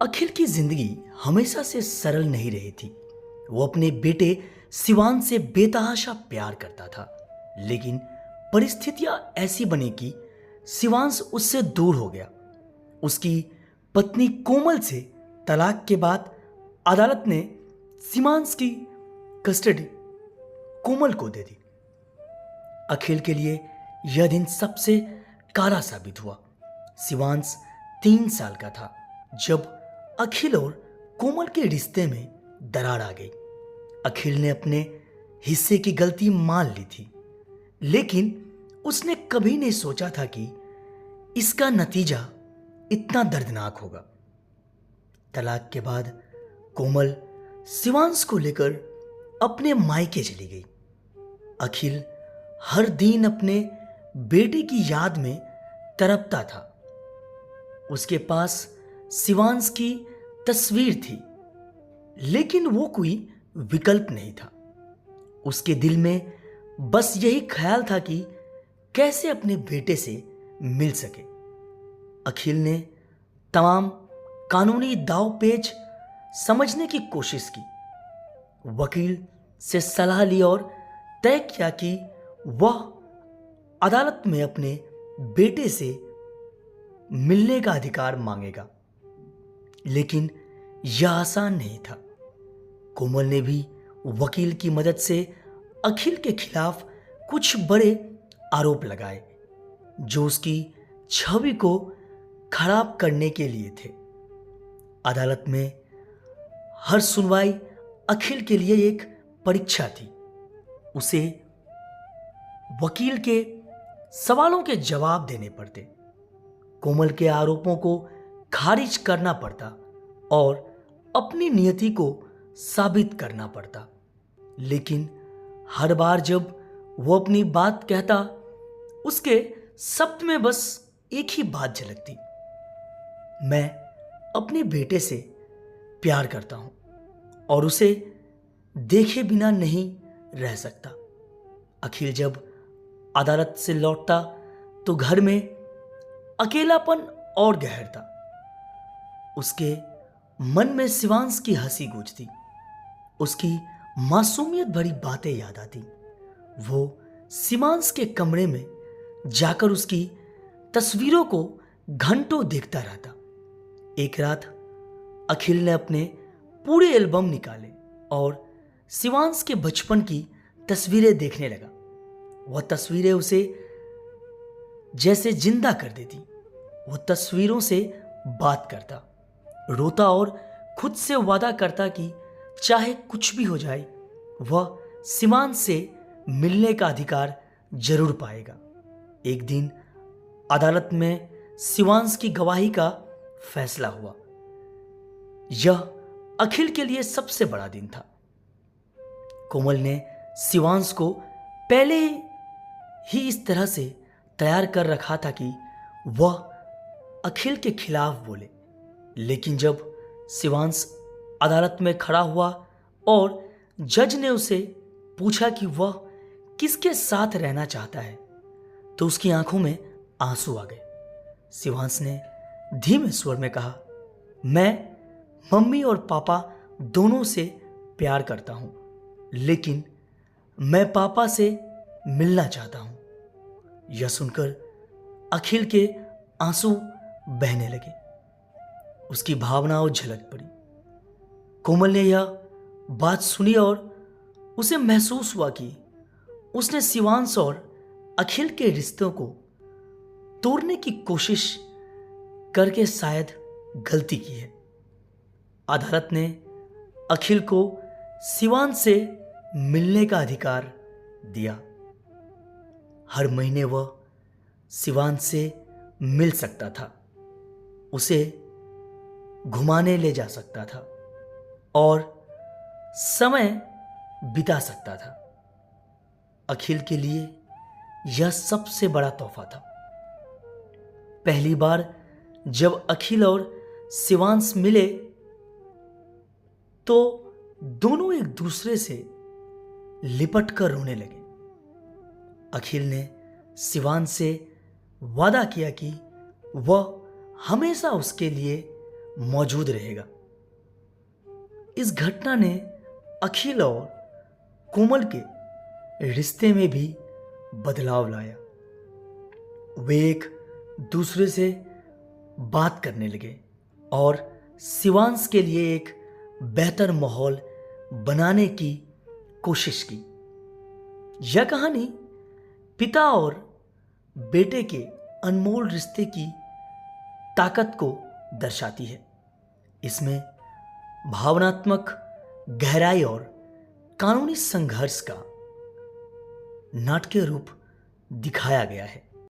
अखिल की जिंदगी हमेशा से सरल नहीं रही थी। वो अपने बेटे शिवान से बेतहाशा प्यार करता था, लेकिन परिस्थितियां ऐसी बनी कि शिवांश उससे दूर हो गया। उसकी पत्नी कोमल से तलाक के बाद अदालत ने शिवांश की कस्टडी कोमल को दे दी। अखिल के लिए यह दिन सबसे काला साबित हुआ। शिवांश 3 साल का था जब अखिल और कोमल के रिश्ते में दरार आ गई। अखिल ने अपने हिस्से की गलती मान ली थी, लेकिन उसने कभी नहीं सोचा था कि इसका नतीजा इतना दर्दनाक होगा। तलाक के बाद कोमल शिवांश को लेकर अपने मायके चली गई। अखिल हर दिन अपने बेटे की याद में तड़पता था। उसके पास शिवांश की तस्वीर थी, लेकिन वो कोई विकल्प नहीं था। उसके दिल में बस यही ख्याल था कि कैसे अपने बेटे से मिल सके। अखिल ने तमाम कानूनी दांव पेच समझने की कोशिश की, वकील से सलाह ली और तय किया कि वह अदालत में अपने बेटे से मिलने का अधिकार मांगेगा। लेकिन यह आसान नहीं था। कोमल ने भी वकील की मदद से अखिल के खिलाफ कुछ बड़े आरोप लगाए, जो उसकी छवि को खराब करने के लिए थे। अदालत में हर सुनवाई अखिल के लिए एक परीक्षा थी। उसे वकील के सवालों के जवाब देने पड़ते, कोमल के आरोपों को खारिज करना पड़ता और अपनी नियति को साबित करना पड़ता। लेकिन हर बार जब वो अपनी बात कहता, उसके शब्द में बस एक ही बात झलकती, मैं अपने बेटे से प्यार करता हूं और उसे देखे बिना नहीं रह सकता। अखिल जब अदालत से लौटता तो घर में अकेलापन और गहरता। उसके मन में शिवांश की हंसी गूंजती, उसकी मासूमियत भरी बातें याद आती। वो शिवांश के कमरे में जाकर उसकी तस्वीरों को घंटों देखता रहता। एक रात अखिल ने अपने पूरे एल्बम निकाले और शिवांश के बचपन की तस्वीरें देखने लगा। वह तस्वीरें उसे जैसे जिंदा कर देती। वो तस्वीरों से बात करता, रोता और खुद से वादा करता कि चाहे कुछ भी हो जाए, वह शिवांश से मिलने का अधिकार जरूर पाएगा। एक दिन अदालत में शिवांश की गवाही का फैसला हुआ। यह अखिल के लिए सबसे बड़ा दिन था। कोमल ने शिवांश को पहले ही इस तरह से तैयार कर रखा था कि वह अखिल के खिलाफ बोले। लेकिन जब शिवांश अदालत में खड़ा हुआ और जज ने उसे पूछा कि वह किसके साथ रहना चाहता है, तो उसकी आंखों में आंसू आ गए। शिवांश ने धीमे स्वर में कहा, मैं मम्मी और पापा दोनों से प्यार करता हूं, लेकिन मैं पापा से मिलना चाहता हूं। यह सुनकर अखिल के आंसू बहने लगे। उसकी भावनाओं झलक पड़ी। कोमल ने यह बात सुनी और उसे महसूस हुआ कि उसने शिवांश और अखिल के रिश्तों को तोड़ने की कोशिश करके शायद गलती की है। अदालत ने अखिल को शिवांश से मिलने का अधिकार दिया। हर महीने वह शिवांश से मिल सकता था, उसे घुमाने ले जा सकता था और समय बिता सकता था। अखिल के लिए यह सबसे बड़ा तोहफा था। पहली बार जब अखिल और शिवांश मिले तो दोनों एक दूसरे से लिपट कर रोने लगे। अखिल ने शिवांश से वादा किया कि वह हमेशा उसके लिए मौजूद रहेगा। इस घटना ने अखिल और कोमल के रिश्ते में भी बदलाव लाया। वे एक दूसरे से बात करने लगे और शिवांश के लिए एक बेहतर माहौल बनाने की कोशिश की। यह कहानी पिता और बेटे के अनमोल रिश्ते की ताकत को दर्शाती है। इसमें भावनात्मक गहराई और कानूनी संघर्ष का नाट्य रूप दिखाया गया है।